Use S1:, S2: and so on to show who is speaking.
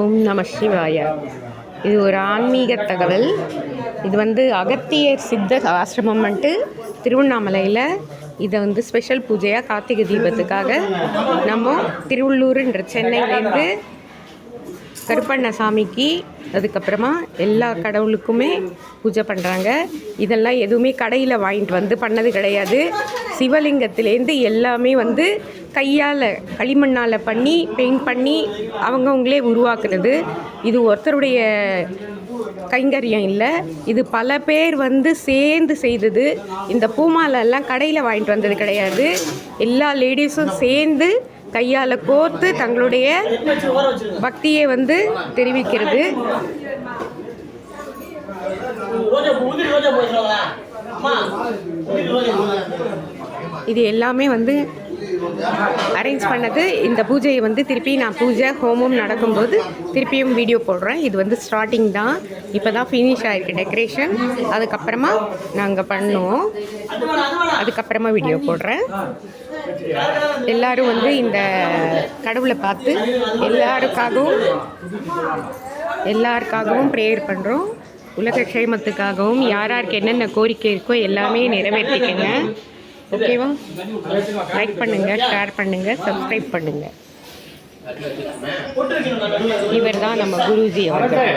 S1: ஓம் நம சிவாய. இது ஒரு ஆன்மீக தகவல். இது அகத்தியர் சித்தர் ஆசிரமம் திருவண்ணாமலையில் இதை ஸ்பெஷல் பூஜையாக கார்த்திகை தீபத்துக்காக நம்ம திருவள்ளூர்ன்ற சென்னையிலேருந்து கருப்பண்ணசாமிக்கு அதுக்கப்புறமா எல்லா கடவுளுக்குமே பூஜை பண்ணுறாங்க. இதெல்லாம் எதுவுமே கடையில் வாங்கிட்டு பண்ணது கிடையாது. சிவலிங்கத்திலேருந்து எல்லாமே கையால் களிமண்ணால் பண்ணி பெயிண்ட் பண்ணி அவங்கவுங்களே உருவாக்குறது. இது ஒருத்தருடைய கைங்கரியம் இல்லை, இது பல பேர் சேர்ந்து செய்தது. இந்த பூமாலெல்லாம் கடையில் வாங்கிட்டு வந்தது கிடையாது. எல்லா லேடிஸும் சேர்ந்து கையால் கோர்த்து தங்களுடைய பக்தியை தெரிவிக்கிறது. இது எல்லாமே அரேஞ்ச் பண்ணது. இந்த பூஜையை திருப்பி நான் பூஜை ஹோமம் நடக்கும்போது திருப்பியும் வீடியோ போடுறேன். இது ஸ்டார்டிங் தான், இப்போ தான் ஃபினிஷ் ஆகிருக்கு டெக்கரேஷன். அதுக்கப்புறமா நாங்கள் பண்ணுவோம், அதுக்கப்புறமா வீடியோ போடுறேன். எல்லோரும் இந்த கடவுளை பார்த்து எல்லாருக்காகவும் ப்ரேயர் பண்ணுறோம். உலக க்ஷேமத்துக்காகவும் யாருக்கு என்னென்ன கோரிக்கை இருக்கோ எல்லாமே நிறைவேற்றிக்கங்க. ஓகேவா? லைக் பண்ணுங்கள், ஷேர் பண்ணுங்கள், சப்ஸ்கிரைப் பண்ணுங்கள். இவர் தான் நம்ம குருஜி அவர்கள்.